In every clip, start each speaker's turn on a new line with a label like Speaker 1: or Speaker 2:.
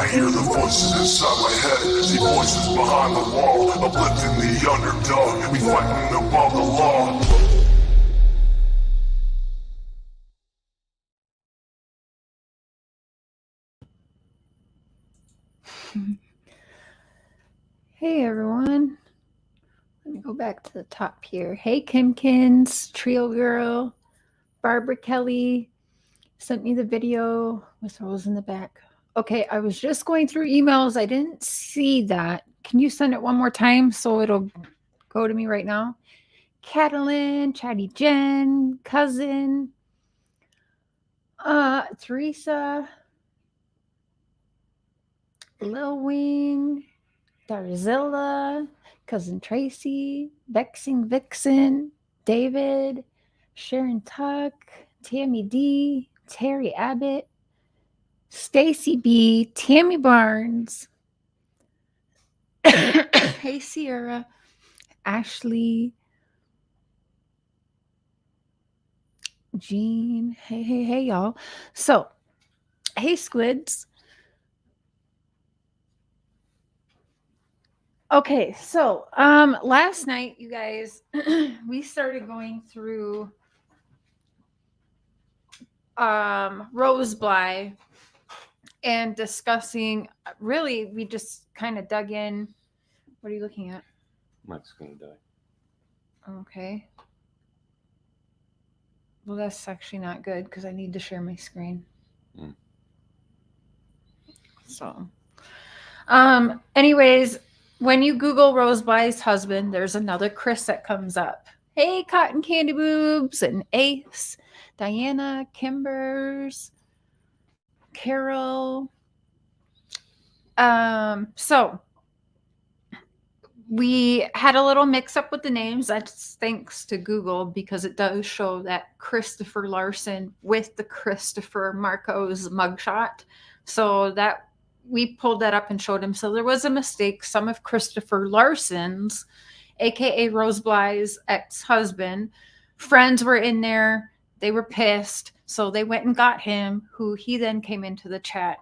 Speaker 1: I hear the voices inside my head, see voices behind the wall, uplifting the underdog, we fighting above the law.
Speaker 2: Hey everyone, let me go back to the top here. Hey Kimkins, Trio Girl, Barbara Kelly sent me the video with Rose in the back. Okay, I was just going through emails. I didn't see that. Can you send it one more time so it'll go to me right now? Catalin, Chatty Jen, Cousin, Teresa, Lil Wing, Darzilla, Cousin Tracy, Vexing Vixen, David, Sharon Tuck, Tammy D, Terry Abbott, Stacy B, Tammy Barnes, hey Sierra, Ashley, Jean, hey y'all. So, hey squids. Okay, so last night you guys we started going through Rose Bly and discussing, really we just kind of dug in. What are you looking at?
Speaker 3: My screen died.
Speaker 2: Okay. Well, that's actually not good because I need to share my screen. So, anyways, when you Google Rose Blys Husband, there's another Chris that comes up. Hey, Cotton Candy Boobs and Ace, Diana, Kimbers, Carol. So we had a little mix up with the names. That's thanks to Google because it does show that Christopher Larson with the Christopher Markos mugshot. So that we pulled that up and showed him. So there was a mistake. Some of Christopher Larson's, aka Rose Bly's ex-husband, friends were in there. They were pissed. So they went and got him, who he then came into the chat.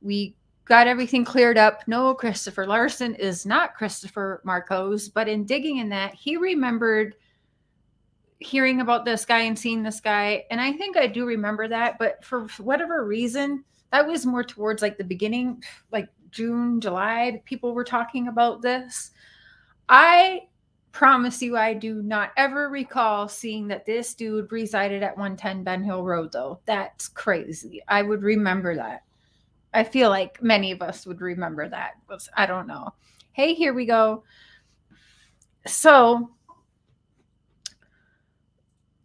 Speaker 2: We got everything cleared up. No, Christopher Larson is not Christopher Markos, but in digging in that, he remembered hearing about this guy and seeing this guy. And I think I do remember that, but for whatever reason, that was more towards like the beginning, like June, July, people were talking about this. I promise you, I do not ever recall seeing that this dude resided at 110 Ben Hill Road, though. That's crazy. I would remember that. I feel like many of us would remember that. I don't know. Hey, here we go. So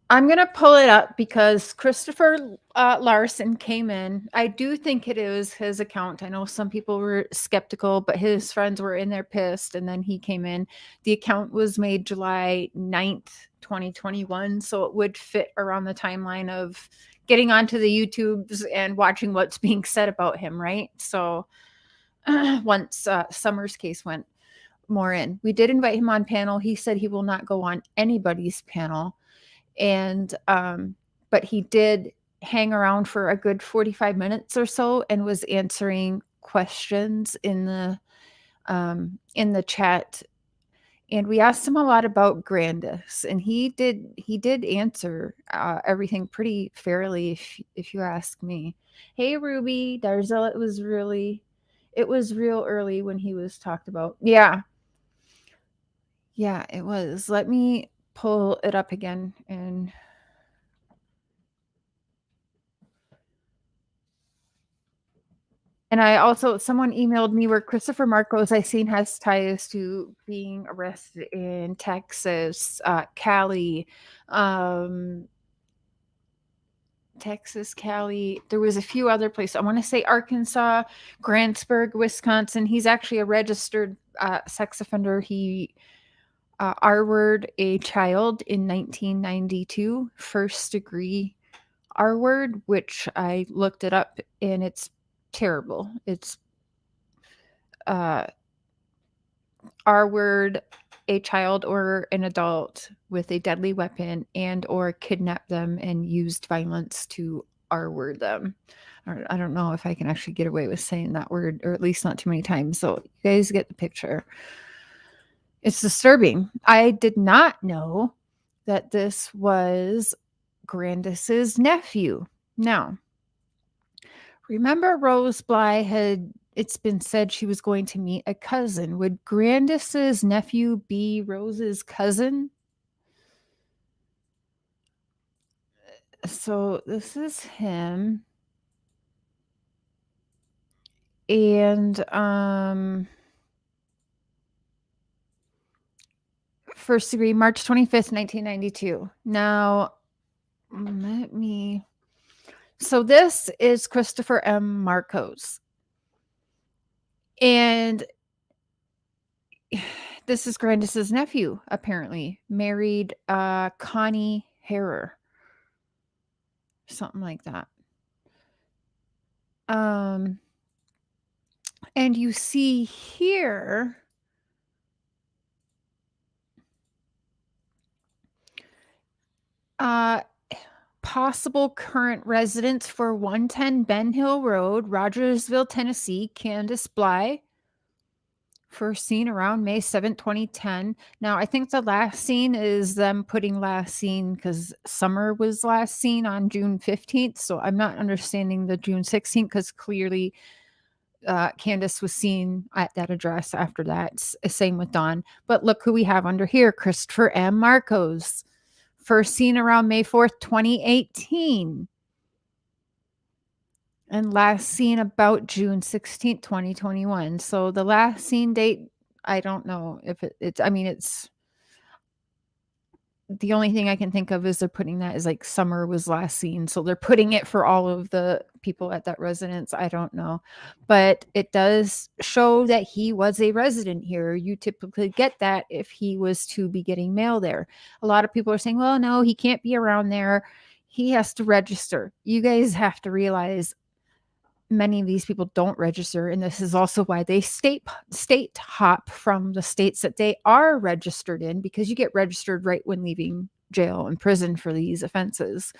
Speaker 2: I'm going to pull it up because Christopher Larson came in. I do think it is his account. I know some people were skeptical, but his friends were in there pissed, and then he came in. The account was made July 9th, 2021, so it would fit around the timeline of getting onto the YouTubes and watching what's being said about him, right? So once Summer's case went more in, we did invite him on panel. He said he will not go on anybody's panel. And but he did hang around for a good 45 minutes or so and was answering questions in the chat. And we asked him a lot about Grandus, and he did answer everything pretty fairly, if you ask me. Hey Ruby, Darzella, it was real early when he was talked about. Yeah, it was. Let me pull it up again. And I also, someone emailed me where Christopher Markos I seen has ties to being arrested in Texas, Cali, Texas, Cali. There was a few other places. I want to say Arkansas, Grantsburg, Wisconsin. He's actually a registered sex offender. He R-word a child in 1992, first degree R-word, which I looked it up and it's terrible. It's R-word a child or an adult with a deadly weapon and or kidnap them and used violence to R-word them. I don't know if I can actually get away with saying that word, or at least not too many times. So you guys get the picture. It's disturbing. I did not know that this was Grandus's nephew. Now, remember Rose Bly it's been said she was going to meet a cousin. Would Grandus's nephew be Rose's cousin? So this is him. And first degree, March 25th, 1992. Now, so this is Christopher M. Markos. And this is Grandus's nephew, apparently. Married Connie Harrer. Something like that. And you see here possible current residents for 110 Ben Hill Road, Rogersville, Tennessee, Grandus Bly. First seen around May 7th, 2010. Now, I think the last scene is them putting last seen because Summer was last seen on June 15th. So I'm not understanding the June 16th because clearly Grandus was seen at that address after that. Same with Dawn. But look who we have under here, Christopher M. Markos. First seen around May 4th, 2018. And last seen about June 16th, 2021. So the last seen date, I don't know if it's the only thing I can think of is they're putting that as like Summer was last seen. So they're putting it for all of the people at that residence. I don't know. But it does show that he was a resident here. You typically get that if he was to be getting mail there. A lot of people are saying, well, no, he can't be around there. He has to register. You guys have to realize many of these people don't register, and this is also why they state hop from the states that they are registered in, because you get registered right when leaving jail and prison for these offenses.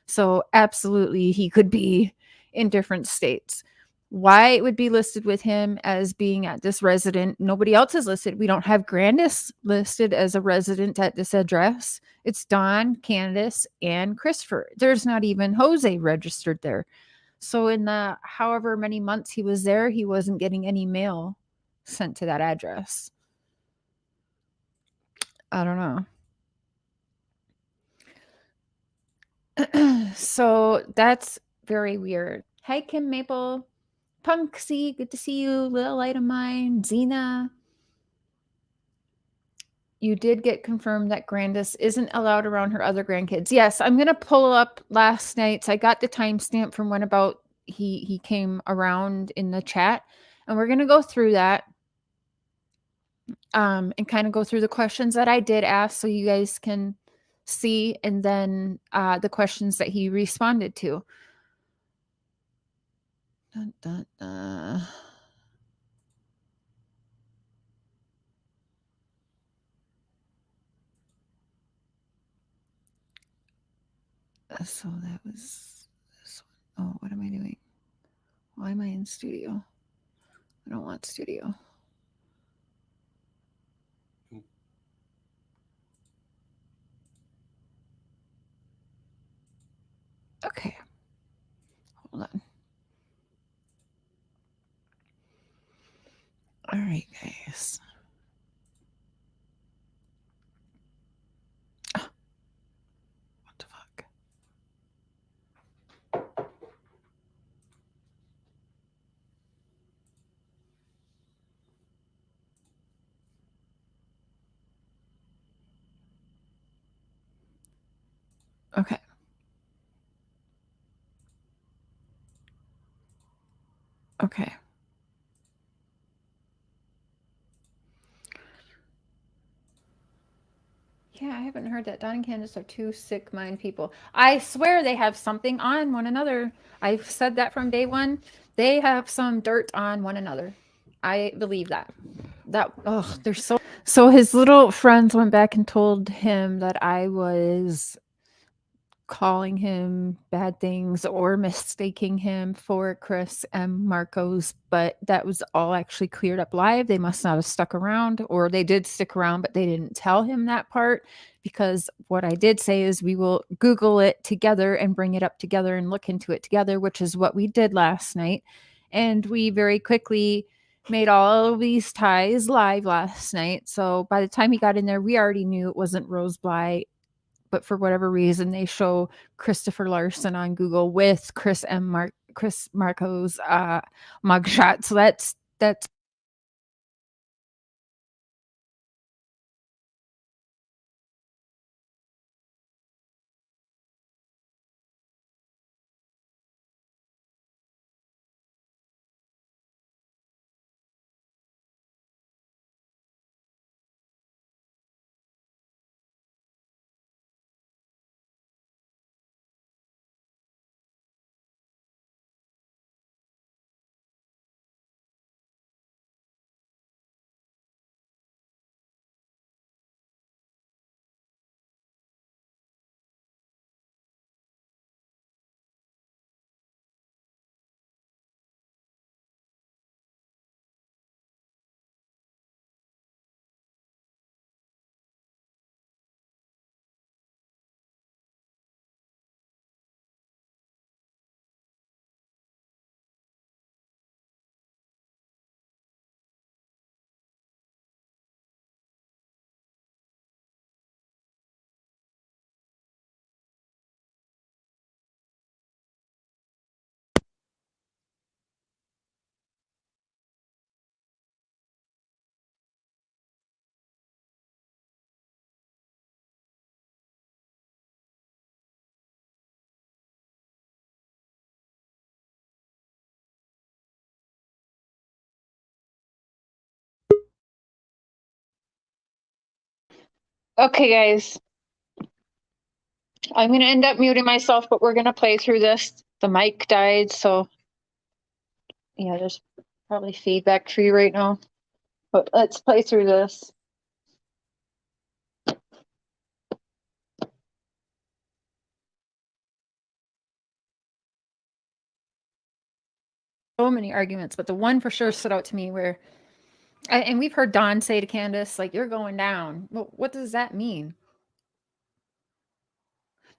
Speaker 2: So absolutely he could be in different states. Why it would be listed with him as being at this resident, nobody else is listed. We don't have Grandus listed as a resident at this address. It's Dawn, Grandus, and Christopher. There's not even Jose registered there. So in the however many months he was there, he wasn't getting any mail sent to that address. I don't know. So that's very weird. Hi, Kim Maple. Punksy, good to see you. Little light of mine. Xena. You did get confirmed that Grandus isn't allowed around her other grandkids. Yes, I'm going to pull up last night's. I got the timestamp from when about he came around in the chat. And we're going to go through that and kind of go through the questions that I did ask so you guys can see, and then the questions that he responded to. Dun, dun, dun. So that was this one. Oh, what am I doing? Why am I in studio? I don't want studio. Okay. Hold on. All right, guys. Oh, what the fuck? Okay. Okay. Yeah, I haven't heard that. Don and Candace are two sick mind people. I swear they have something on one another. I've said that from day one. They have some dirt on one another. I believe that. They're so his little friends went back and told him that I was calling him bad things or mistaking him for Chris M. Markos, but that was all actually cleared up live. They must not have stuck around, or they did stick around, but they didn't tell him that part, because what I did say is we will Google it together and bring it up together and look into it together, which is what we did last night. And we very quickly made all of these ties live last night. So by the time he got in there, we already knew it wasn't Rose Bly, but for whatever reason, they show Christopher Larson on Google with Chris Markos mugshot. So that's okay, guys. I'm going to end up muting myself, but we're going to play through this. The mic died, so yeah, there's probably feedback for you right now. But let's play through this. So many arguments, but the one for sure stood out to me where, and we've heard Don say to Candace, like, you're going down. Well, what does that mean?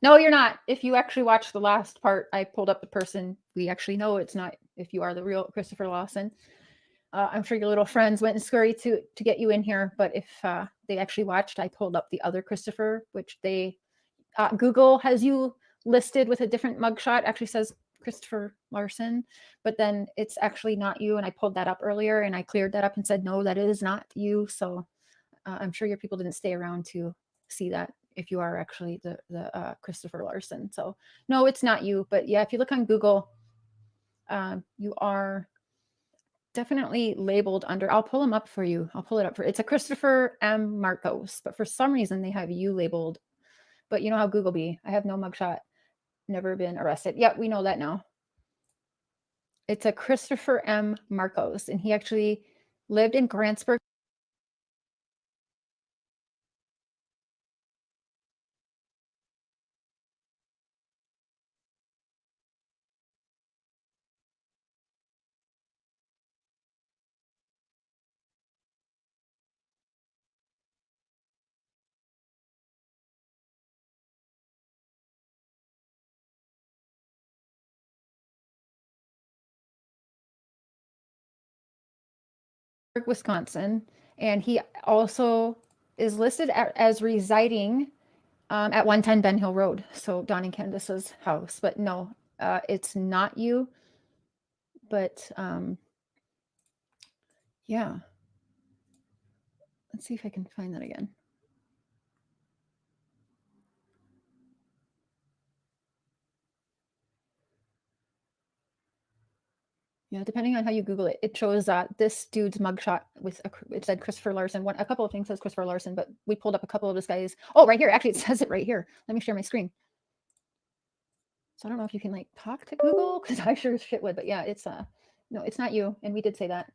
Speaker 2: No, you're not. If you actually watch the last part, I pulled up the person. We actually know it's not, if you are the real Christopher Larson. I'm sure your little friends went and scurried to get you in here, but if they actually watched, I pulled up the other Christopher, which they, Google has you listed with a different mugshot, actually says Christopher Larson, but then it's actually not you. And I pulled that up earlier and I cleared that up and said, no, that is not you. So I'm sure your people didn't stay around to see that if you are actually the Christopher Larson. So no, it's not you. But yeah, if you look on Google, you are definitely labeled under, I'll pull them up for you. I'll pull it up for, it's a Christopher M. Markos, but for some reason they have you labeled. But you know how Google be. I have no mugshot, never been arrested. Yeah, we know that now. It's a Christopher M. Markos, and he actually lived in Grantsburg. Wisconsin, and he also is listed as residing at 110 Ben Hill Road, so Don and Candace's house. But no, it's not you. But yeah, let's see if I can find that again. Yeah, depending on how you Google it, it shows this dude's mugshot with it said Christopher Larson. A couple of things says Christopher Larson, but we pulled up a couple of this guy's. Oh, right here. Actually, it says it right here. Let me share my screen. So I don't know if you can like talk to Google, because I sure as shit would. But yeah, it's no, it's not you. And we did say that.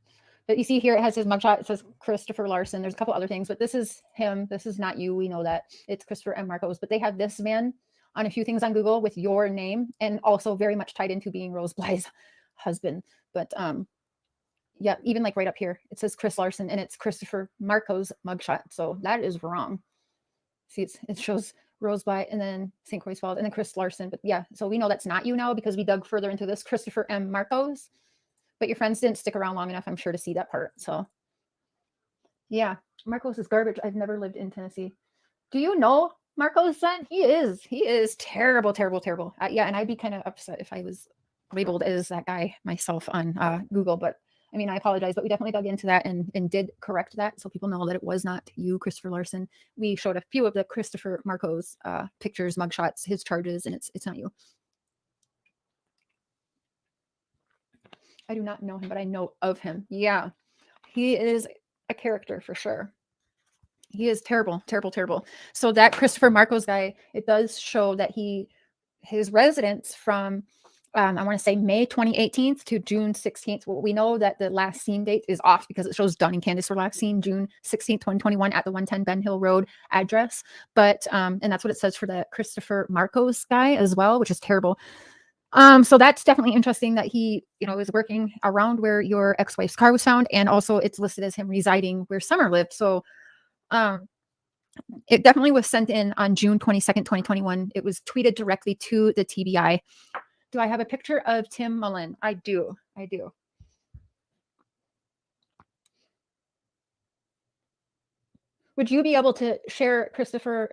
Speaker 2: But you see here, it has his mugshot. It says Christopher Larson. There's a couple other things, but this is him. This is not you. We know that. It's Christopher M. Markos. But they have this man
Speaker 4: on a few things on Google with your name, and also very much tied into being Rose Blys husband. But yeah, even like right up here, it says Chris Larson and it's Christopher Markos mugshot. So that is wrong. See, it shows Rose Bly and then St. Croix Falls and then Chris Larson. But yeah, so we know that's not you now because we dug further into this. Christopher M. Markos. But your friends didn't stick around long enough, I'm sure, to see that part. So yeah, Markos is garbage. I've never lived in Tennessee. Do you know Markos' son? He is terrible, terrible, terrible. Yeah, and I'd be kind of upset if I was labeled as that guy myself on Google. But I mean, I apologize, but we definitely dug into that and did correct that, so people know that it was not you, Christopher Larson. We showed a few of the Christopher Markos pictures, mugshots, his charges, and it's not you. I do not know him, but I know of him. Yeah, he is a character for sure. He is terrible, terrible, terrible. So that Christopher Markos guy, it does show that his residence from, I want to say May 2018 to June 16th. Well, we know that the last seen date is off because it shows Don and Candace were last seen June 16th, 2021 at the 110 Ben Hill Road address. But, and that's what it says for the Christopher Markos guy as well, which is terrible. So that's definitely interesting that he, is working around where your ex-wife's car was found. And also it's listed as him residing where Summer lived. So, it definitely was sent in on June 22nd, 2021. It was tweeted directly to the TBI. Do I have a picture of Tim Mullen? I do. Would you be able to share, Christopher?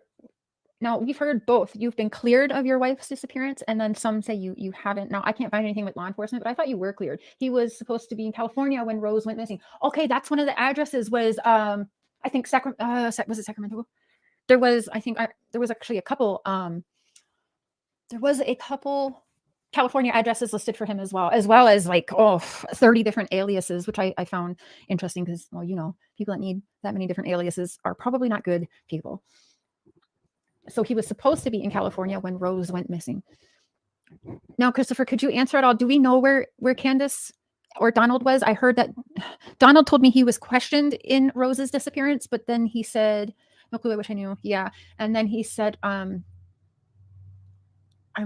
Speaker 4: Now, we've heard both. You've been cleared of your wife's disappearance, and then some say you haven't. Now, I can't find anything with law enforcement, but I thought you were cleared. He was supposed to be in California when Rose went missing. Okay, that's one of the addresses was, I think, was it Sacramento? There was, I think, there was actually a couple, there was a couple California addresses listed for him as well as like, 30 different aliases, which I found interesting because, well, people that need that many different aliases are probably not good people. So he was supposed to be in California when Rose went missing. Now, Christopher, could you answer at all? Do we know where Candace or Donald was? I heard that Donald told me he was questioned in Rose's disappearance, but then he said, no clue, I wish I knew. Yeah. And then he said, I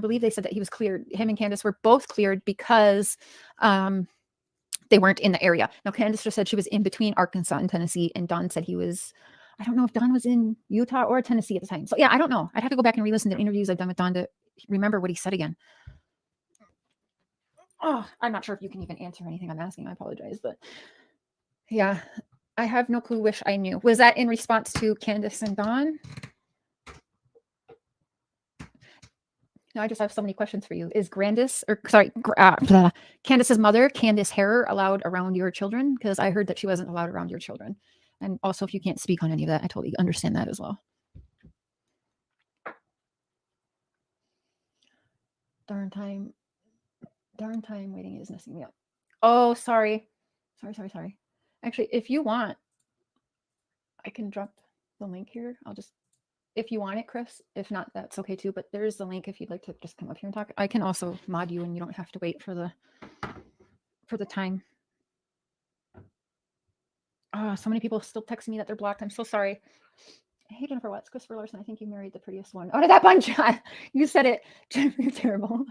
Speaker 4: believe they said that he was cleared. Him and Candace were both cleared because they weren't in the area. Now, Candace just said she was in between Arkansas and Tennessee, and Don said he was, I don't know if Don was in Utah or Tennessee at the time. So yeah, I don't know. I'd have to go back and re-listen to interviews I've done with Don to remember what he said again. Oh, I'm not sure if you can even answer anything I'm asking. I apologize, but yeah, I have no clue. Wish I knew. Was that in response to Candace and Don? Now I just have so many questions for you. Is Candace's mother, Candace Harrer, allowed around your children? Because I heard that she wasn't allowed around your children. And also, if you can't speak on any of that, I totally understand that as well. Darn time waiting is messing me up. Oh, sorry. Actually, if you want, I can drop the link here. If you want it, Chris. If not, that's okay too. But there's the link if you'd like to just come up here and talk. I can also mod you and you don't have to wait for the time. So many people still texting me that they're blocked. I'm so sorry. Hey, Jennifer Watts, Christopher Larson. I think you married the prettiest one. Out of that bunch. You said it. Jennifer, you're terrible.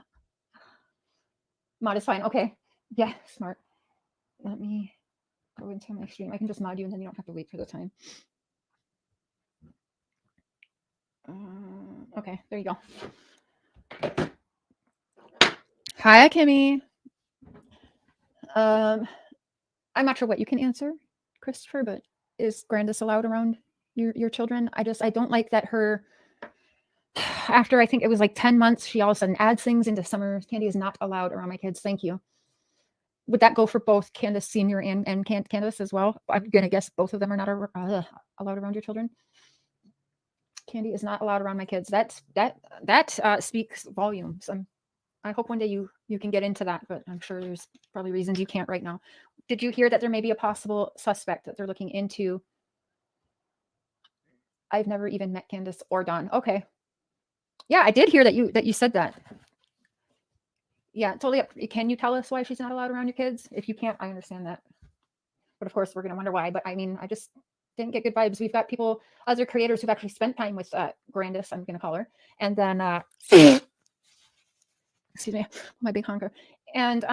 Speaker 4: Mod is fine. Okay. Yeah, smart. Let me go into my stream. I can just mod you and then you don't have to wait for the time. Okay, there you go. Hi, Kimmy. I'm not sure what you can answer, Christopher, but is Grandus allowed around your children? I don't like that her, after I think it was like 10 months, she all of a sudden adds things into Summer. Candy is not allowed around my kids. Thank you. Would that go for both Candace Senior and Candace as well? I'm going to guess both of them are not allowed around your children. Candy is not allowed around my kids. That speaks volumes. I hope one day you can get into that, but I'm sure there's probably reasons you can't right now. Did you hear that there may be a possible suspect that they're looking into? I've never even met Candace or Don. Okay. Yeah, I did hear that you said that. Yeah, totally up. Can you tell us why she's not allowed around your kids? If you can't, I understand that. But of course, we're going to wonder why. But I mean, I just didn't get good vibes. We've got people, other creators who've actually spent time with Grandus, I'm going to call her. And then, excuse me, my big honker. And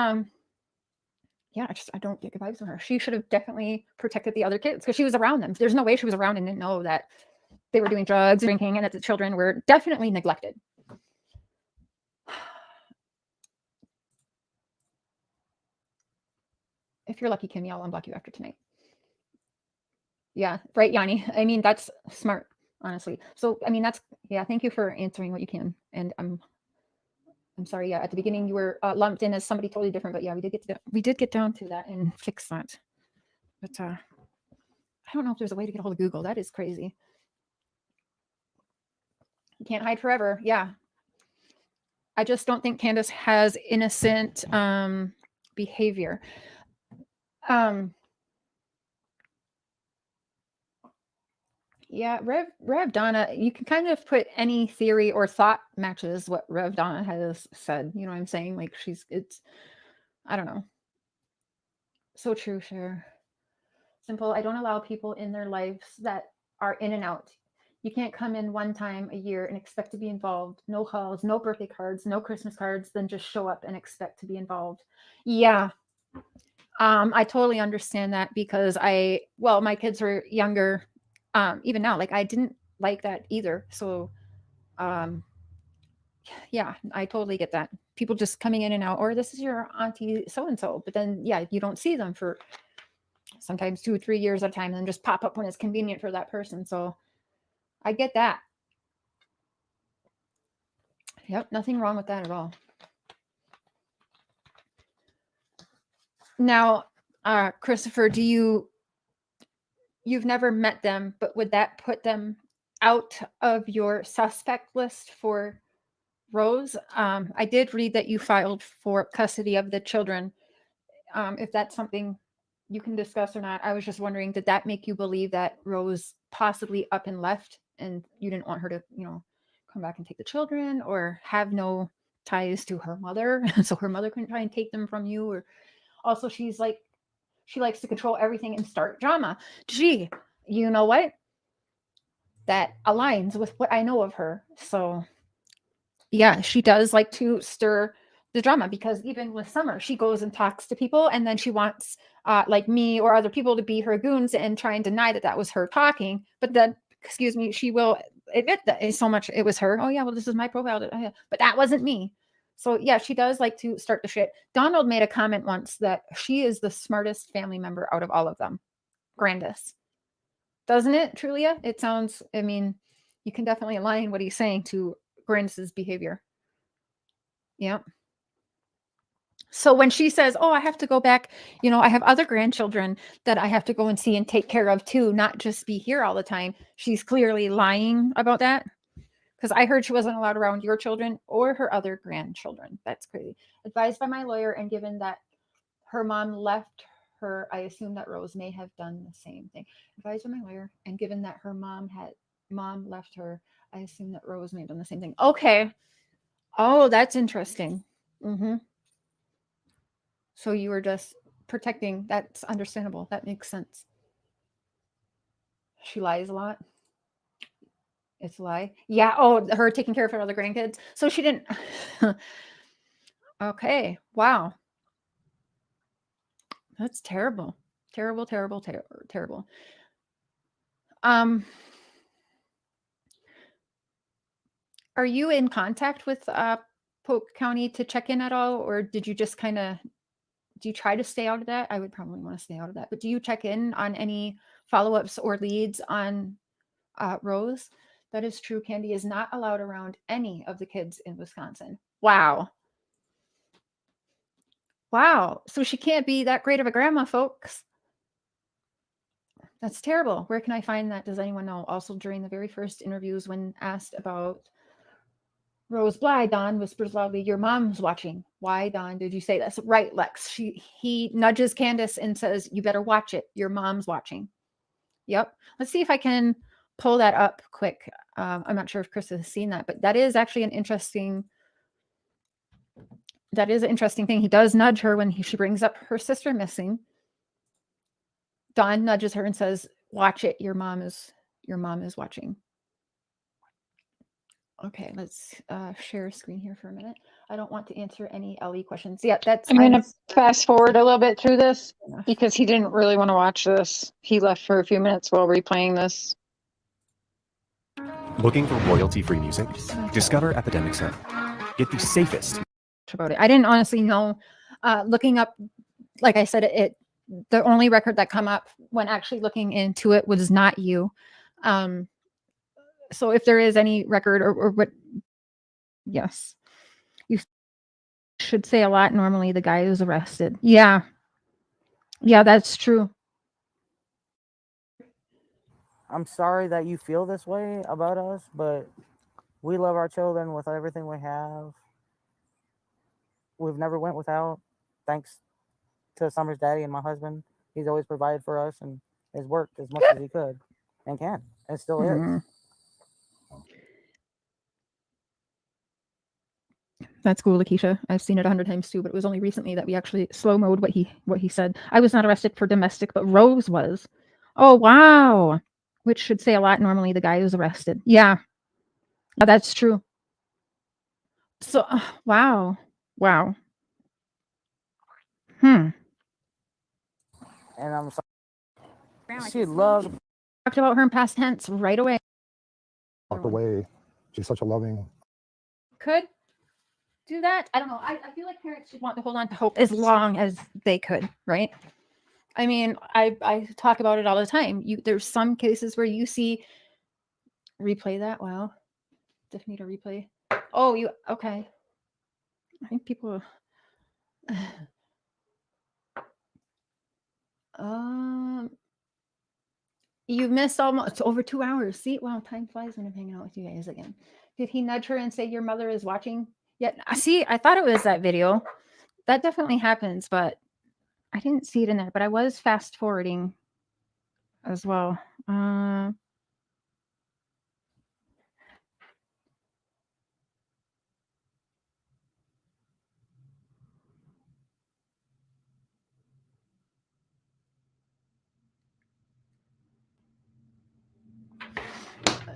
Speaker 4: yeah, I don't get good vibes from her. She should have definitely protected the other kids because she was around them. There's no way she was around and didn't know that they were doing drugs, drinking, and that the children were definitely neglected. If you're lucky, Kimmy, I'll unblock you after tonight. Yeah, right, Yanni. I mean, that's smart, honestly. So, I mean, that's, yeah, thank you for answering what you can. And I'm sorry, yeah, at the beginning you were lumped in as somebody totally different, but yeah, we did get down to that and fix that. But I don't know if there's a way to get a hold of Google. That is crazy. You can't hide forever. Yeah. I just don't think Candace has innocent behavior. Yeah, Rev Donna, you can kind of put any theory or thought matches what Rev Donna has said. You know what I'm saying? Like I don't know. So true, Cher. Simple. I don't allow people in their lives that are in and out. You can't come in one time a year and expect to be involved. No calls, no birthday cards, no Christmas cards, then just show up and expect to be involved. Yeah. I totally understand that because my kids were younger. Even now, like I didn't like that either. So, yeah, I totally get that. People just coming in and out, or this is your auntie so-and-so, but then, yeah, you don't see them for sometimes 2 or 3 years at a time and then just pop up when it's convenient for that person. So I get that. Yep. Nothing wrong with that at all. Now, Christopher, you've never met them, but would that put them out of your suspect list for Rose? I did read that you filed for custody of the children. If that's something you can discuss or not, I was just wondering, did that make you believe that Rose possibly up and left and you didn't want her to, come back and take the children or have no ties to her mother? So her mother couldn't try and take them from you? Or also she's like, she likes to control everything and start drama. Gee, you know what? That aligns with what I know of her. So yeah, she does like to stir the drama because even with Summer, she goes and talks to people and then she wants like me or other people to be her goons and try and deny that that was her talking. But then, excuse me, she will admit that so much it was her. Oh yeah, well, this is my profile. But that wasn't me. So yeah, she does like to start the shit. Donald made a comment once that she is the smartest family member out of all of them. Grandus. Doesn't it, Trulia? It sounds, I mean, you can definitely align what he's saying to Grandus's behavior. Yeah. So when she says, oh, I have to go back, I have other grandchildren that I have to go and see and take care of too, not just be here all the time. She's clearly lying about that. Because I heard she wasn't allowed around your children or her other grandchildren. That's crazy. Advised by my lawyer and given that her mom left her, I assume that Rose may have done the same thing. Advised by my lawyer and given that her mom left her, I assume that Rose may have done the same thing. Okay. Oh, that's interesting. Mm-hmm. So you were just protecting. That's understandable. That makes sense. She lies a lot. It's a lie. Yeah. Oh, her taking care of her other grandkids. So she didn't. Okay. Wow. That's terrible. Terrible, terrible, terrible. Are you in contact with Polk County to check in at all? Or did you just do you try to stay out of that? I would probably want to stay out of that. But do you check in on any follow-ups or leads on Rose? That is true. Candy is not allowed around any of the kids in Wisconsin. Wow. Wow. So she can't be that great of a grandma, folks. That's terrible. Where can I find that? Does anyone know? Also, during the very first interviews, when asked about Rose Bly, Don whispers loudly, your mom's watching. Why, Don, did you say this? Right, Lex. He nudges Candace and says, you better watch it. Your mom's watching. Yep. Let's see if I can pull that up quick. I'm not sure if Chris has seen that, but that is actually an interesting thing. He does nudge her when she brings up her sister missing. Don nudges her and says, watch it. Your mom is watching. Okay, let's share a screen here for a minute. I don't want to answer any LE questions. Yeah, that's
Speaker 5: I'm going to fast forward a little bit through this because he didn't really want to watch this. He left for a few minutes while replaying this.
Speaker 6: Looking for royalty-free music? Discover Epidemic Sound. Get the safest.
Speaker 4: About it. I didn't honestly know. Looking up, like I said, the only record that come up when actually looking into it was not you. So if there is any record or what, yes, you should say a lot. Normally the guy who's arrested. Yeah, that's true.
Speaker 7: I'm sorry that you feel this way about us, but we love our children with everything we have. We've never went without, thanks to Summer's daddy and my husband. He's always provided for us and has worked as much as he could and can, and still is.
Speaker 4: That's cool, Lakeisha. I've seen it 100 times too, but it was only recently that we actually slow mode what he said. I was not arrested for domestic, but Rose was. Oh wow, which should say a lot. Normally the guy who's arrested. Yeah, that's true. So wow.
Speaker 7: And I'm sorry. She loved.
Speaker 4: Talked about her in past tense right away.
Speaker 8: Walked away. She's such a loving.
Speaker 4: Could do that. I don't know. I feel like parents should want to hold on to hope as long as they could, right? I mean, I talk about it all the time. There's some cases where you see replay that. Wow. Definitely need a replay. Oh, okay. I think people you missed almost over 2 hours. See, wow, time flies when I'm hanging out with you guys again. Did he nudge her and say your mother is watching? Yeah, see, I thought it was that video. That definitely happens, but I didn't see it in there. But I was fast forwarding as well. I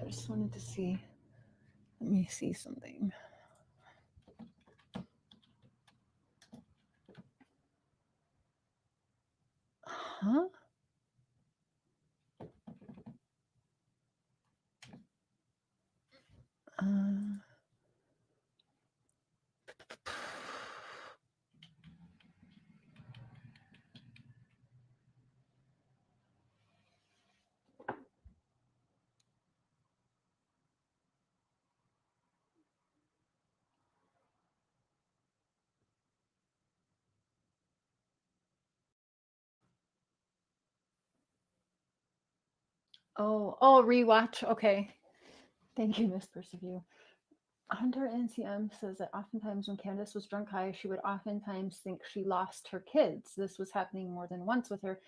Speaker 4: just wanted to see. Let me see something. Huh? Oh, rewatch. Okay. Thank you, Miss Persevere. Hunter NCM says that oftentimes when Candace was drunk high, she would oftentimes think she lost her kids. This was happening more than once with her.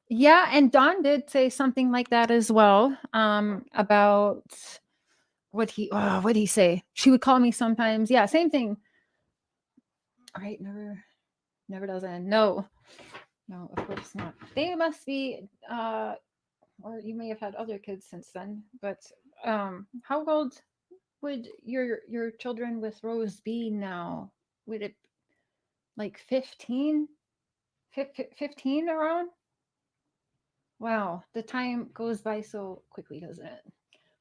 Speaker 4: Yeah, and Don did say something like that as well. About what'd he say? She would call me sometimes. Yeah, same thing. All right, never does end. No, of course not. They must be or you may have had other kids since then, but how old would your children with Rose be now? Would it like 15 around? Wow, the time goes by so quickly, doesn't it?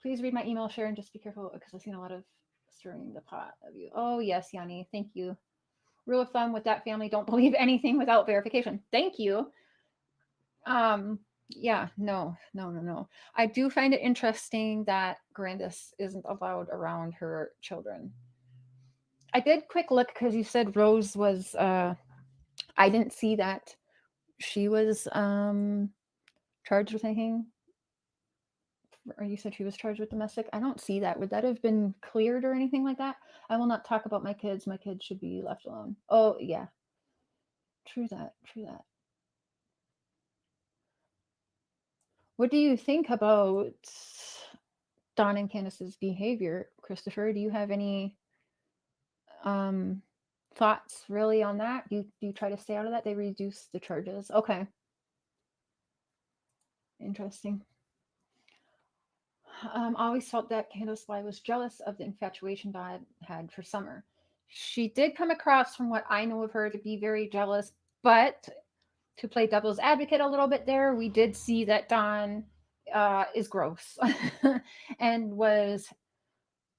Speaker 4: Please read my email, Sharon. Just be careful because I've seen a lot of stirring the pot of you. Oh yes, Yanni, thank you. Rule of thumb with that family: don't believe anything without verification. Thank you. Yeah, no. I do find it interesting that Grandus isn't allowed around her children. I did quick look because you said Rose was I didn't see that she was charged with anything. Or you said she was charged with domestic. I don't see that. Would that have been cleared or anything like that? I will not talk about my kids. My kids should be left alone. Oh yeah. True that. What do you think about Don and Candace's behavior, Christopher? Do you have any thoughts really on that? Do you try to stay out of that? They reduce the charges. Okay. Interesting. Always felt that Grandus Bly was jealous of the infatuation Dad had for Summer. She did come across, from what I know of her, to be very jealous, but to play devil's advocate a little bit there, we did see that Don is gross and was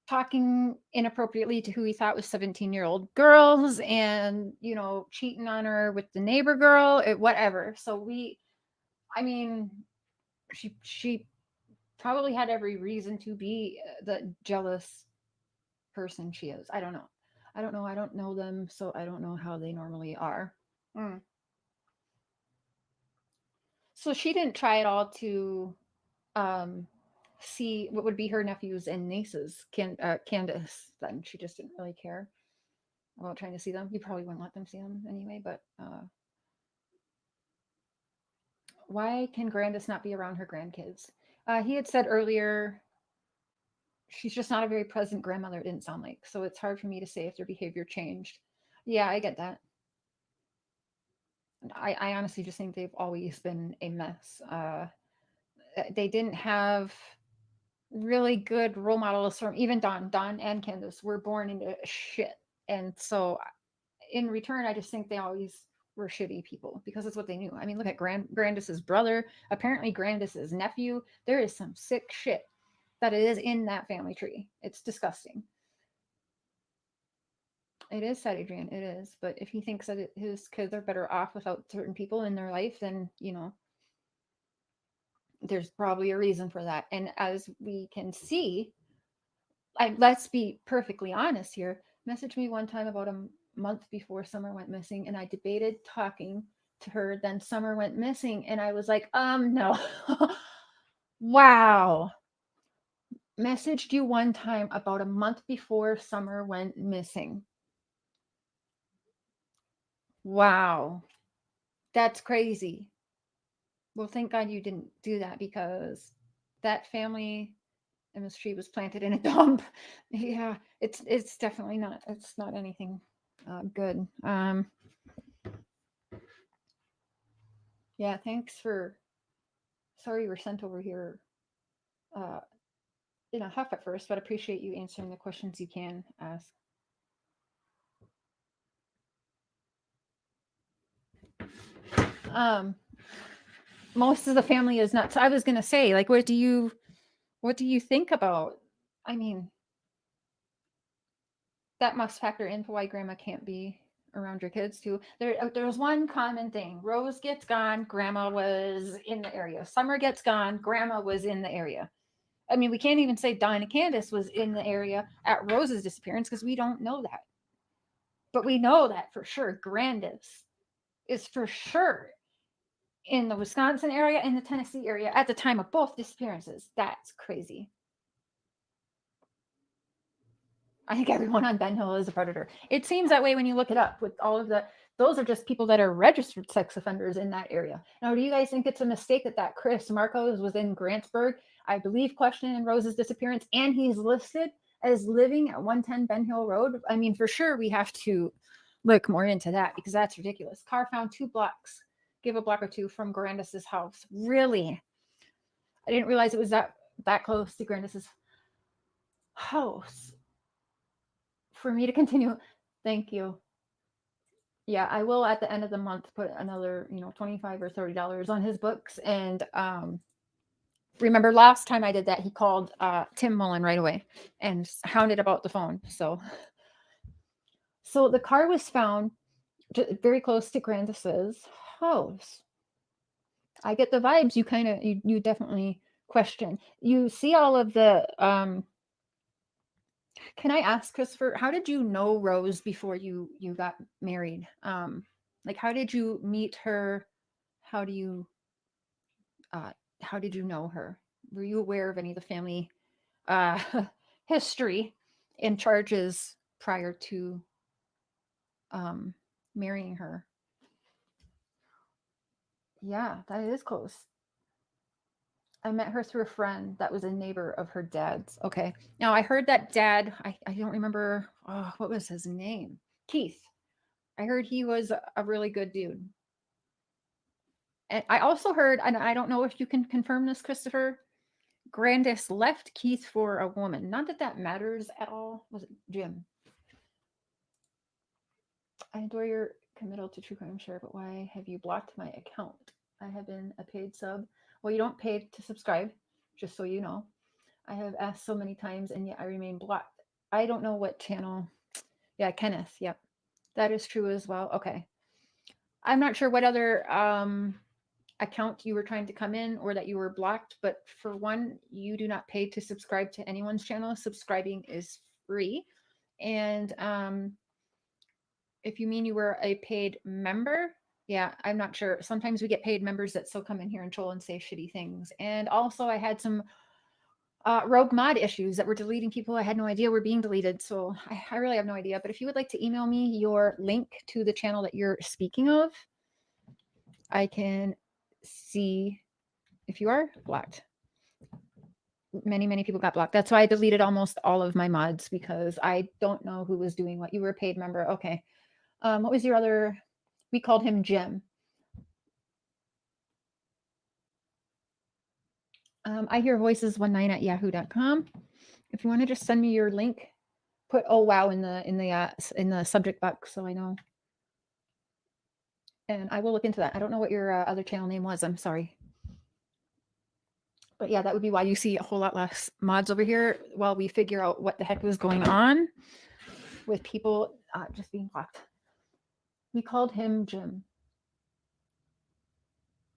Speaker 4: talking inappropriately to who he thought was 17-year-old girls and, you know, cheating on her with the neighbor girl, whatever. So I mean, she probably had every reason to be the jealous person she is. I don't know. I don't know them, so I don't know how they normally are. So she didn't try at all to see what would be her nephews and nieces, Candace. Then she just didn't really care about trying to see them. You probably wouldn't let them see them anyway, but why can Grandus not be around her grandkids? He had said earlier she's just not a very present grandmother, it didn't sound like. So it's hard for me to say if their behavior changed. Yeah, I get that. I honestly just think they've always been a mess. They didn't have really good role models from even Don and Candace were born into shit. And so in return, I just think they always were shitty people because it's what they knew. I mean, look at Grandus's brother, apparently Grandus's nephew. There is some sick shit that is in that family tree. It's disgusting. It is sad, Adrian. It is. But if he thinks that his kids are better off without certain people in their life, then, you know, there's probably a reason for that. And as we can see, let's be perfectly honest here. Messaged me one time about a month before Summer went missing, and I debated talking to her. Then Summer went missing, and I was like, no. Wow. Messaged you one time about a month before Summer went missing. Wow. That's crazy. Well, thank God you didn't do that, because that family MSG was planted in a dump. Yeah, it's definitely not. It's not anything good. Yeah, thanks for. Sorry you were sent over here in a huff at first, but appreciate you answering the questions you can ask. Most of the family is nuts. I was gonna say, like, what do you think about? I mean, that must factor into why grandma can't be around your kids too. There's one common thing. Rose gets gone, grandma was in the area. Summer gets gone, grandma was in the area. I mean, we can't even say Don and Candace was in the area at Rose's disappearance because we don't know that. But we know that for sure. Grandus is for sure in the Wisconsin area and the Tennessee area at the time of both disappearances. That's crazy. I think everyone on Ben Hill is a predator. It seems that way when you look it up with all of those are just people that are registered sex offenders in that area. Now, do you guys think it's a mistake that Chris Markos was in Grantsburg, I believe, questioning Rose's disappearance, and he's listed as living at 110 Ben Hill Road? I mean, for sure, we have to look more into that because that's ridiculous. Car found 2 blocks, give a block or two from Grandus's house. Really? I didn't realize it was that close to Grandus's house. For me to continue, thank you. Yeah, I will at the end of the month put another, $25 or $30 on his books. And remember last time I did that, he called Tim Mullen right away and hounded about the phone. So the car was found very close to Grandus's house. I get the vibes. You definitely question. You see all of the Can I ask, Christopher, how did you know Rose before you got married? Like, how did you meet her? How did you know her? Were you aware of any of the family history and charges prior to marrying her? Yeah, that is close. I met her through a friend that was a neighbor of her dad's. Okay. Now I heard that dad, I don't remember, what was his name? Keith. I heard he was a really good dude. And I also heard, and I don't know if you can confirm this, Christopher, Grandus left Keith for a woman. Not that that matters at all. Was it Jim? I adore your committal to true crime, share, but why have you blocked my account? I have been a paid sub. Well, you don't pay to subscribe, just so you know. I have asked so many times, and yet I remain blocked. I don't know what channel. Yeah, Kenneth. Yep, that is true as well. Okay, I'm not sure what other account you were trying to come in or that you were blocked, but for one, you do not pay to subscribe to anyone's channel. Subscribing is free, and if you mean you were a paid member, yeah, I'm not sure. Sometimes we get paid members that still come in here and troll and say shitty things. And also, I had some rogue mod issues that were deleting people I had no idea were being deleted. So I really have no idea. But if you would like to email me your link to the channel that you're speaking of, I can see if you are blocked. Many people got blocked. That's why I deleted almost all of my mods, because I don't know who was doing what. You were a paid member. Okay. What was your other? We called him Jim. I hear voices19 at yahoo.com. If you want to just send me your link, put "oh wow" in the subject box so I know, and I will look into that. I don't know what your other channel name was. I'm sorry, but yeah, that would be why you see a whole lot less mods over here while we figure out what the heck was going on with people just being blocked. We called him Jim.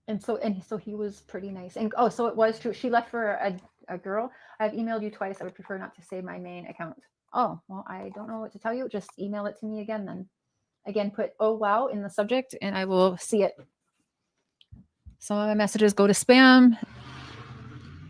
Speaker 4: And so he was pretty nice. And oh, so it was true. She left for a girl. I've emailed you twice. I would prefer not to say my main account. Oh, well, I don't know what to tell you. Just email it to me again then. Again, put "oh wow" in the subject and I will see it. Some of my messages go to spam.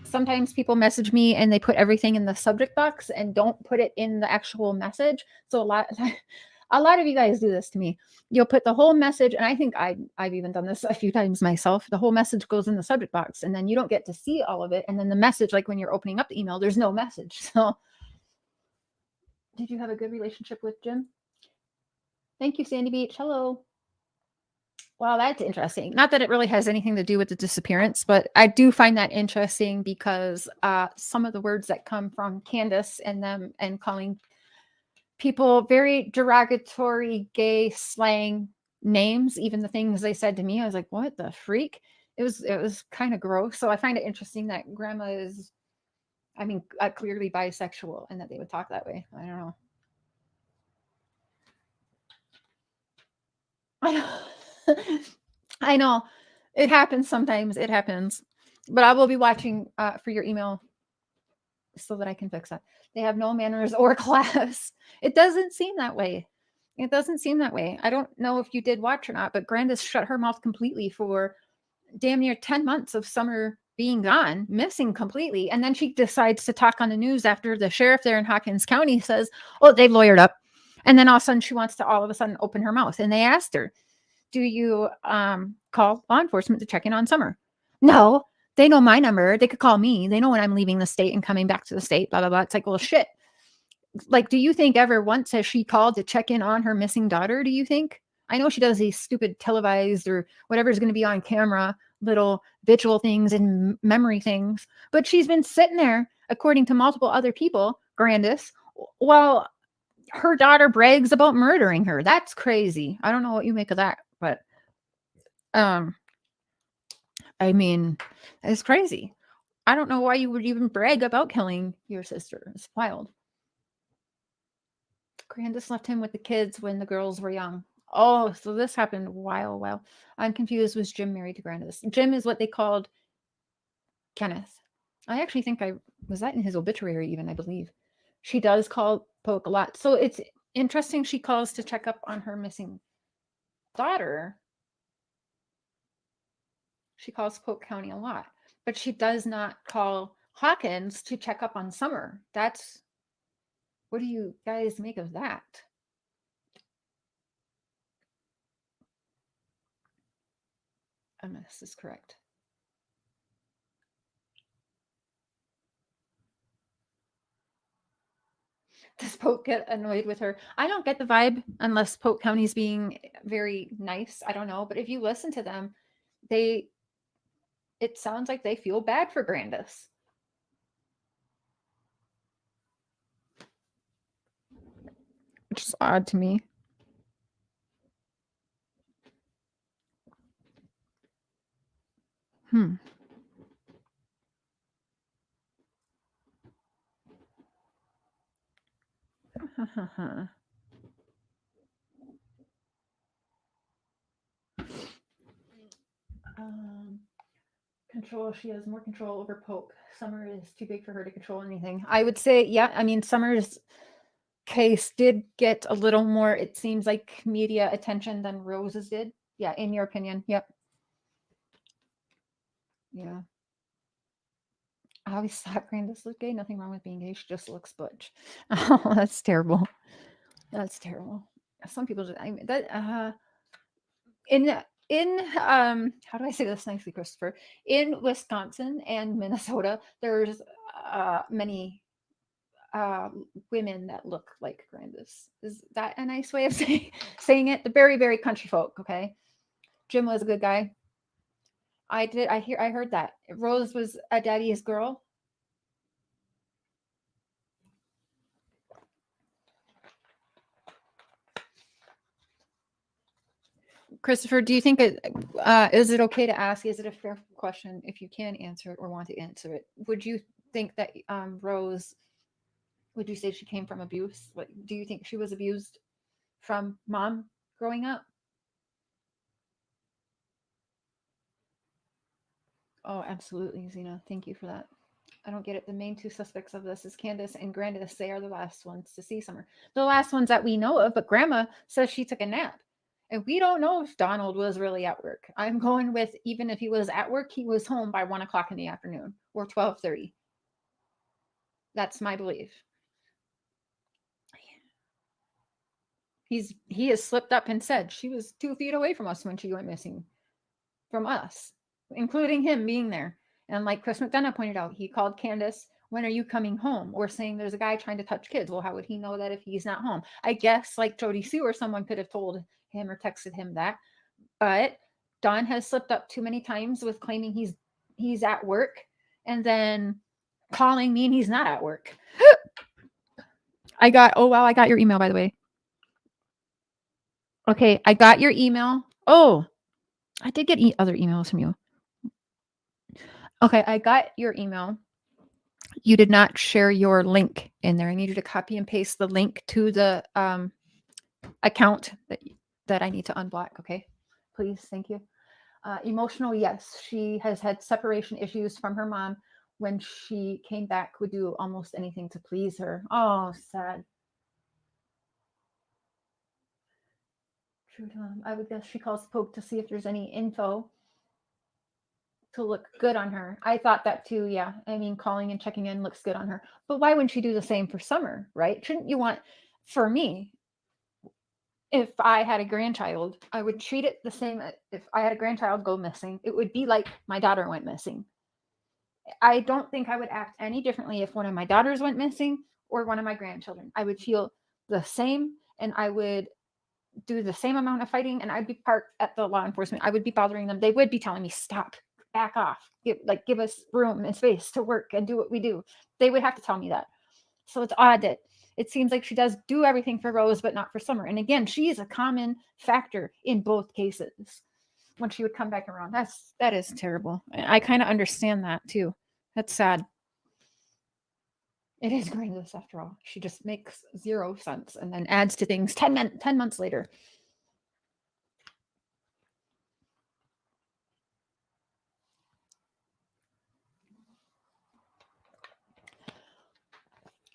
Speaker 4: Sometimes people message me and they put everything in the subject box and don't put it in the actual message. So a lot of you guys do this to me. You'll put the whole message, and I think I've even done this a few times myself. The whole message goes in the subject box, and then you don't get to see all of it. And then the message, like when you're opening up the email, there's no message. So, did you have a good relationship with Jim? Thank you, Sandy Beach. Hello. Wow, that's interesting. Not that it really has anything to do with the disappearance, but I do find that interesting because some of the words that come from Candace and them and calling people very derogatory gay slang names, even the things they said to me, I was like, what the freak? It was kind of gross. So I find it interesting that grandma is, I mean, clearly bisexual and that they would talk that way. I don't know. I know it happens sometimes. It happens, but I will be watching for your email so that I can fix that. They have no manners or class. It doesn't seem that way. It doesn't seem that way. I don't know if you did watch or not, but Grandus shut her mouth completely for damn near 10 months of Summer being gone, missing completely. And then she decides to talk on the news after the sheriff there in Hawkins County says, oh, they've lawyered up. And then all of a sudden she wants to all of a sudden open her mouth. And they asked her, do you call law enforcement to check in on Summer? No, they know my number. They could call me. They know when I'm leaving the state and coming back to the state, blah, blah, blah. It's like, well, shit. Like, do you think ever once has she called to check in on her missing daughter? Do you think? I know she does these stupid televised or whatever is going to be on camera, little visual things and memory things. But she's been sitting there, according to multiple other people, Grandus, while her daughter brags about murdering her. That's crazy. I don't know what you make of that, but I mean, it's crazy. I don't know why you would even brag about killing your sister. It's wild. Grandus left him with the kids when the girls were young. Oh, so this happened a while. I'm confused. Was Jim married to Grandus? Jim is what they called Kenneth. I actually think was that in his obituary even, I believe. She does call Polk a lot. So it's interesting she calls to check up on her missing daughter. She calls Polk County a lot, but she does not call Hawkins to check up on Summer. What do you guys make of that? This is correct. Does Polk get annoyed with her? I don't get the vibe unless Polk County's being very nice. I don't know. But if you listen to them, they it sounds like they feel bad for Grandus. Which is odd to me. Control. She has more control over Polk. Summer is too big for her to control anything. I would say, yeah. I mean, Summer's case did get a little more, it seems like, media attention than Rose's did. Yeah, in your opinion. Yep. Yeah. I always thought Grandus looked gay. Nothing wrong with being gay. She just looks butch. Oh, that's terrible. That's terrible. Some people just, I mean, that in how do I say this nicely, Christopher? In Wisconsin and Minnesota, there's many women that look like Grandus. Is that a nice way of saying it? The very, very country folk. Okay, Jim was a good guy. I heard that Rose was a daddy's girl. Christopher, do you think is it okay to ask? Is it a fair question if you can answer it or want to answer it? Would you think that Rose? Would you say she came from abuse? What do you think she was abused from mom growing up? Oh, absolutely, Zena. Thank you for that. I don't get it. The main two suspects of this is Candace and Grandus. They are the last ones to see Summer. The last ones that we know of, but Grandma says she took a nap. And we don't know if Donald was really at work. I'm going with, even if he was at work, he was home by 1 o'clock in the afternoon or 12:30. That's my belief. He has slipped up and said she was 2 feet away from us when she went missing. From us, including him being there. And like Chris McDonough pointed out, he called Candace, when are you coming home? Or saying there's a guy trying to touch kids. Well, how would he know that if he's not home? I guess like Jody Sue or someone could have told him or texted him that. But Don has slipped up too many times with claiming he's at work and then calling me and he's not at work. I got your email, by the way. Okay, I got your email. Oh, I did get other emails from you. Okay, I got your email. You did not share your link in there. I need you to copy and paste the link to the account that I need to unblock. Okay, please. Thank you. Emotional, yes. She has had separation issues from her mom. When she came back, would do almost anything to please her. Oh, sad. True, Tom. I would guess she calls Polk to see if there's any info to look good on her. I thought that too. Yeah. I mean, calling and checking in looks good on her. But why wouldn't she do the same for Summer, right? Shouldn't you want, for me, if I had a grandchild, I would treat it the same. If I had a grandchild go missing, it would be like my daughter went missing. I don't think I would act any differently if one of my daughters went missing or one of my grandchildren. I would feel the same, and I would do the same amount of fighting, and I'd be parked at the law enforcement. I would be bothering them. They would be telling me, stop, back off, give us room and space to work and do what we do. They would have to tell me that. So it's odd that it seems like she does do everything for Rose, but not for Summer. And again, she is a common factor in both cases when she would come back around. That is terrible. I kind of understand that too. That's sad. It is Grandus after all. She just makes zero sense and then adds to things 10 months later.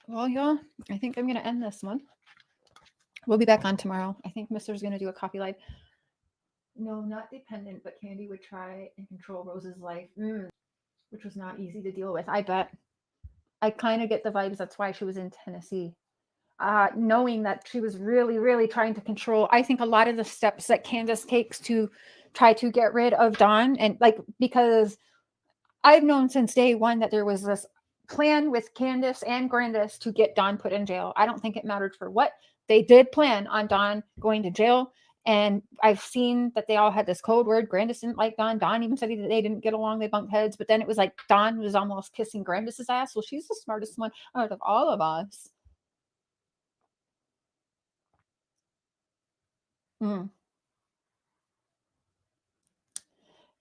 Speaker 4: Well, y'all, I think I'm going to end this one. We'll be back on tomorrow. I think Mr.'s going to do a coffee live. No, not dependent, but Candy would try and control Rose's life, which was not easy to deal with. I bet. I kind of get the vibes. That's why she was in Tennessee. Knowing that she was really, really trying to control. I think a lot of the steps that Candace takes to try to get rid of Dawn, and because I've known since day one that there was this plan with Candace and Grandus to get Dawn put in jail. I don't think it mattered for what. They did plan on Dawn going to jail And I've seen that they all had this code word. Grandus didn't like Dawn. Dawn even said they didn't get along. They bumped heads. But then it was like Dawn was almost kissing Grandus's ass. Well, she's the smartest one out of all of us. Mm.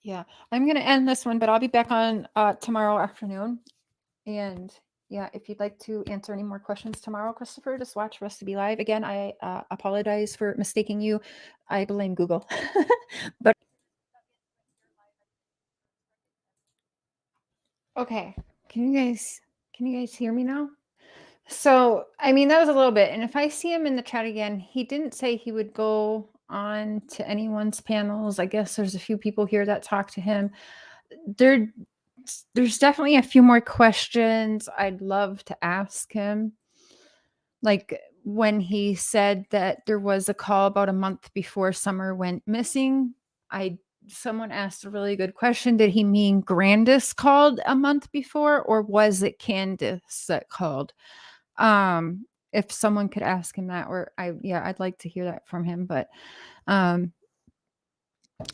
Speaker 4: Yeah, I'm going to end this one, but I'll be back on tomorrow afternoon. And yeah, if you'd like to answer any more questions tomorrow, Christopher, just watch Rose Bly Live. Again, I apologize for mistaking you. I blame Google. But okay, can you guys hear me now? So, I mean, that was a little bit. And if I see him in the chat again, he didn't say he would go on to anyone's panels. I guess there's a few people here that talk to him. There's definitely a few more questions I'd love to ask him. Like when he said that there was a call about a month before Summer went missing, someone asked a really good question. Did he mean Grandus called a month before, or was it Candace that called? If someone could ask him that, or I'd like to hear that from him. But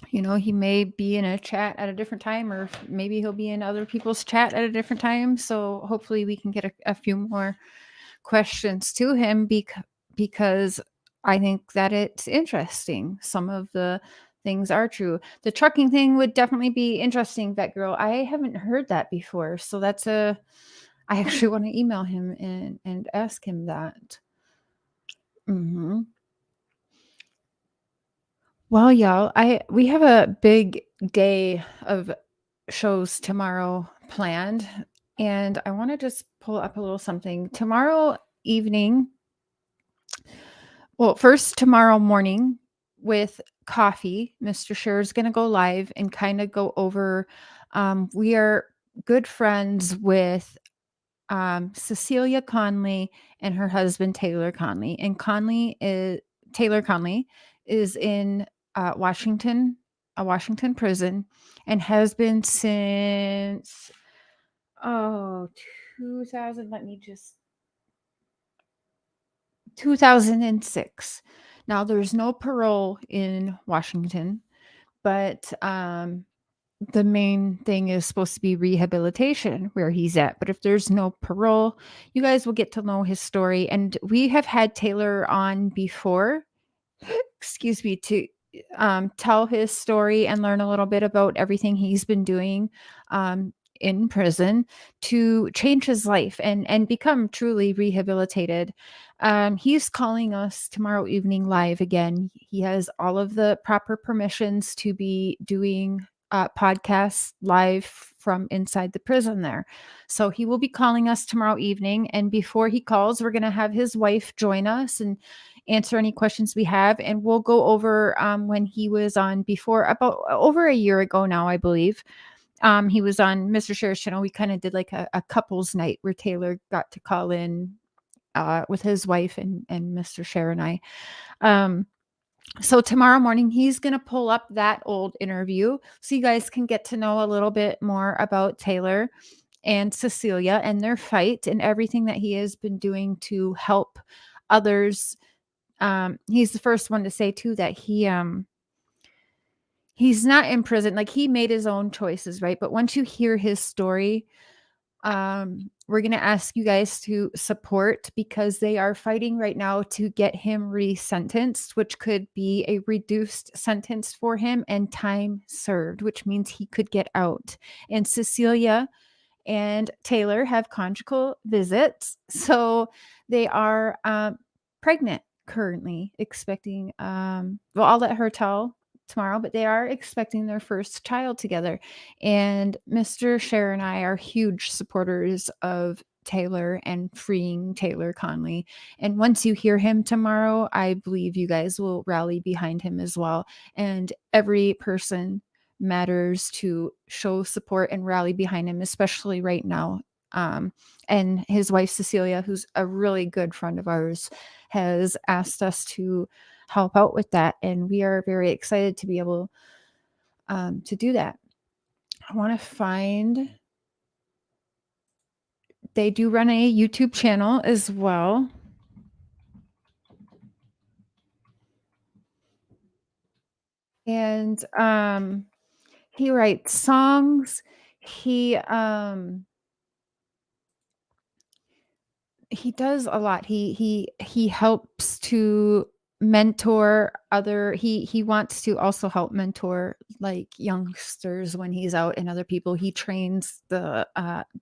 Speaker 4: he may be in a chat at a different time, or maybe he'll be in other people's chat at a different time. So hopefully we can get a few more questions to him because I think that it's interesting. Some of the things are true. The trucking thing would definitely be interesting, Vet Girl. I haven't heard that before. So I actually want to email him and ask him that. Mm-hmm. Well, y'all, we have a big day of shows tomorrow planned, and I want to just pull up a little something. Tomorrow evening, well, first tomorrow morning with coffee, Mr. Scher is going to go live and kind of go over. We are good friends with Cecilia Conley and her husband Taylor Conley, and Taylor Conley is in Washington, a Washington prison, and has been since 2000. 2006. Now there's no parole in Washington, but the main thing is supposed to be rehabilitation where he's at. But if there's no parole, you guys will get to know his story. And we have had Taylor on before, excuse me, to tell his story and learn a little bit about everything he's been doing in prison to change his life and become truly rehabilitated. He's calling us tomorrow evening live again. He has all of the proper permissions to be doing podcasts live from inside the prison there. So he will be calling us tomorrow evening. And before he calls, we're going to have his wife join us and answer any questions we have. And we'll go over when he was on before, about over a year ago now, I believe. He was on Mr. Scher's channel. We kind of did like a couples night where Taylor got to call in with his wife and Mr. Scher and I. So tomorrow morning, he's going to pull up that old interview so you guys can get to know a little bit more about Taylor and Cecilia and their fight and everything that he has been doing to help others. He's the first one to say too that he's not in prison. Like, he made his own choices, right? But once you hear his story, we're going to ask you guys to support, because they are fighting right now to get him resentenced, which could be a reduced sentence for him and time served, which means he could get out. And Cecilia and Taylor have conjugal visits. So they are pregnant currently, expecting, well, I'll let her tell tomorrow, but they are expecting their first child together. And Mr. Scher and I are huge supporters of Taylor and freeing Taylor Conley. And once you hear him tomorrow, I believe you guys will rally behind him as well. And every person matters to show support and rally behind him, especially right now. And his wife, Cecilia, who's a really good friend of ours, has asked us to help out with that. And we are very excited to be able to do that. I want to find, they do run a YouTube channel as well. And he writes songs. He does a lot. He helps to mentor other he wants to also help mentor like youngsters when he's out and other people. He trains the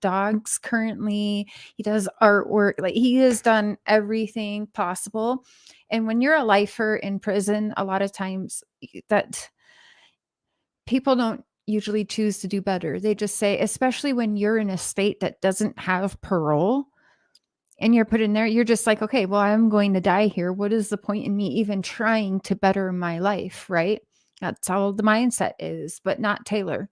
Speaker 4: dogs currently. He does artwork. Like he has done everything possible. And when you're a lifer in prison, a lot of times that people don't usually choose to do better. They just say, especially when you're in a state that doesn't have parole and you're put in there, you're just like, okay, well, I'm going to die here. What is the point in me even trying to better my life? Right. That's how the mindset is, but not Taylor.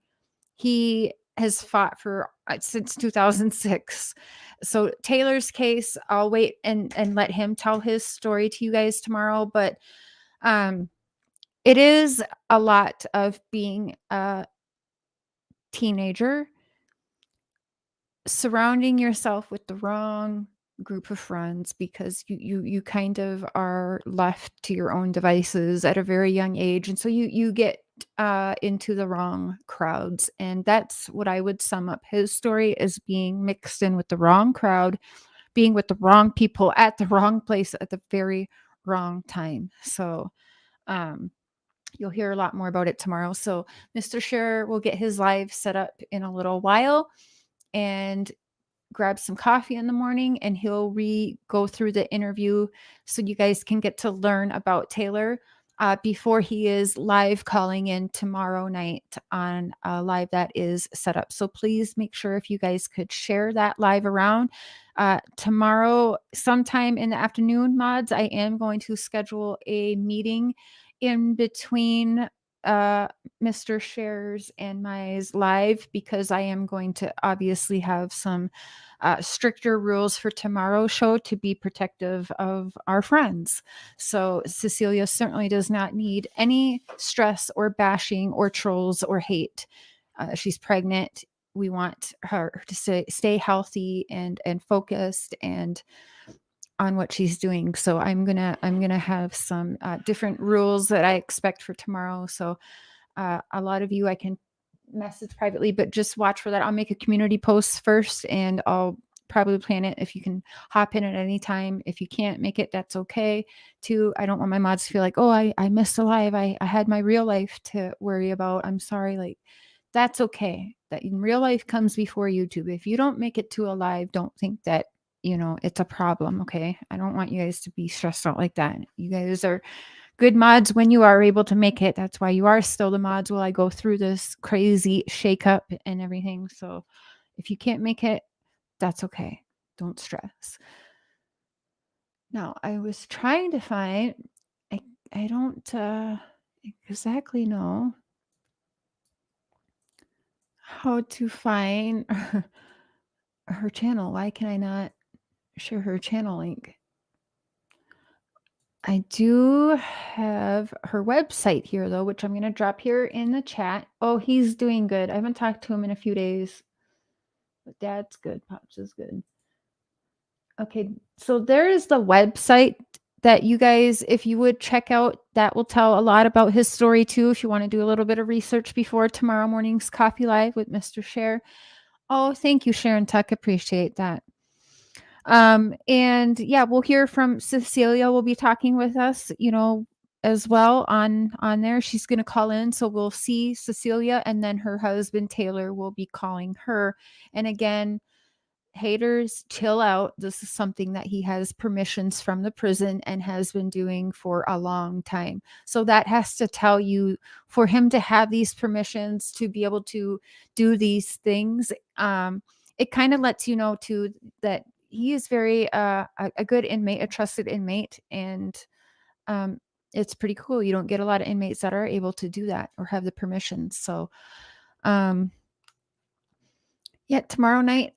Speaker 4: He has fought for since 2006. So Taylor's case, I'll wait and let him tell his story to you guys tomorrow. But it is a lot of being a teenager, surrounding yourself with the wrong group of friends because you kind of are left to your own devices at a very young age, and so you get into the wrong crowds, and that's what I would sum up his story as: being mixed in with the wrong crowd, being with the wrong people at the wrong place at the very wrong time. So you'll hear a lot more about it tomorrow. So Mr. Scherer will get his live set up in a little while and grab some coffee in the morning, and he'll go through the interview so you guys can get to learn about Taylor before he is live calling in tomorrow night on a live that is set up. So please make sure if you guys could share that live around. Tomorrow, sometime in the afternoon, mods, I am going to schedule a meeting in between Mr. Scherer's and my live, because I am going to obviously have some stricter rules for tomorrow's show to be protective of our friends. So Cecilia certainly does not need any stress or bashing or trolls or hate. She's pregnant. We want her to stay healthy and focused and on what she's doing. So I'm gonna have some different rules that I expect for tomorrow. So a lot of you I can message privately, but just watch for that. I'll make a community post first, and I'll probably plan it. If you can hop in at any time. If you can't make it, that's okay too. I don't want my mods to feel like, oh, I missed a live. I had my real life to worry about. I'm sorry. Like, that's okay. That in real life comes before YouTube. If you don't make it to a live, don't think that it's a problem. Okay. I don't want you guys to be stressed out like that. You guys are good mods when you are able to make it. That's why you are still the mods while I go through this crazy shakeup and everything. So if you can't make it, that's okay. Don't stress. Now, I was trying to find, I don't exactly know how to find her channel. Why can I not share her channel link? I do have her website here, though, which I'm going to drop here in the chat. Oh, he's doing good. I haven't talked to him in a few days. But Dad's good. Pops is good. Okay, so there is the website that you guys, if you would check out, that will tell a lot about his story, too, if you want to do a little bit of research before tomorrow morning's Coffee Live with Mr. Scherer. Oh, thank you, Sharon Tuck. Appreciate that. And yeah, we'll hear from Cecilia. Will be talking with us, as well on there. She's going to call in, so we'll see Cecilia, and then her husband Taylor will be calling her. And again, haters, chill out. This is something that he has permissions from the prison and has been doing for a long time. So that has to tell you, for him to have these permissions to be able to do these things, it kind of lets you know too that he is very a good inmate, a trusted inmate, and it's pretty cool. You don't get a lot of inmates that are able to do that or have the permissions. So yeah, tomorrow night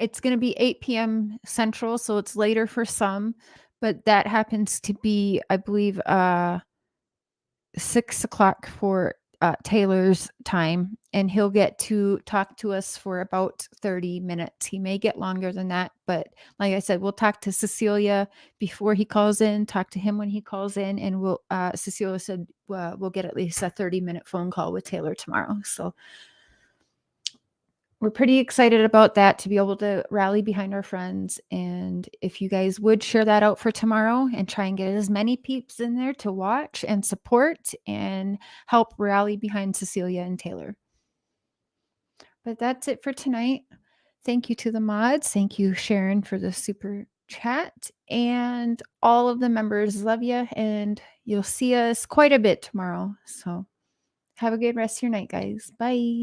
Speaker 4: it's going to be 8 p.m. Central, so it's later for some, but that happens to be, I believe, 6 o'clock for Taylor's time, and he'll get to talk to us for about 30 minutes. He may get longer than that, but like I said, we'll talk to Cecilia before he calls in, talk to him when he calls in, and we'll Cecilia said we'll get at least a 30-minute phone call with Taylor tomorrow. So we're pretty excited about that, to be able to rally behind our friends. And if you guys would share that out for tomorrow and try and get as many peeps in there to watch and support and help rally behind Cecilia and Taylor. But that's it for tonight. Thank you to the mods. Thank you, Sharon, for the super chat. And all of the members, love you. And you'll see us quite a bit tomorrow. So have a good rest of your night, guys. Bye.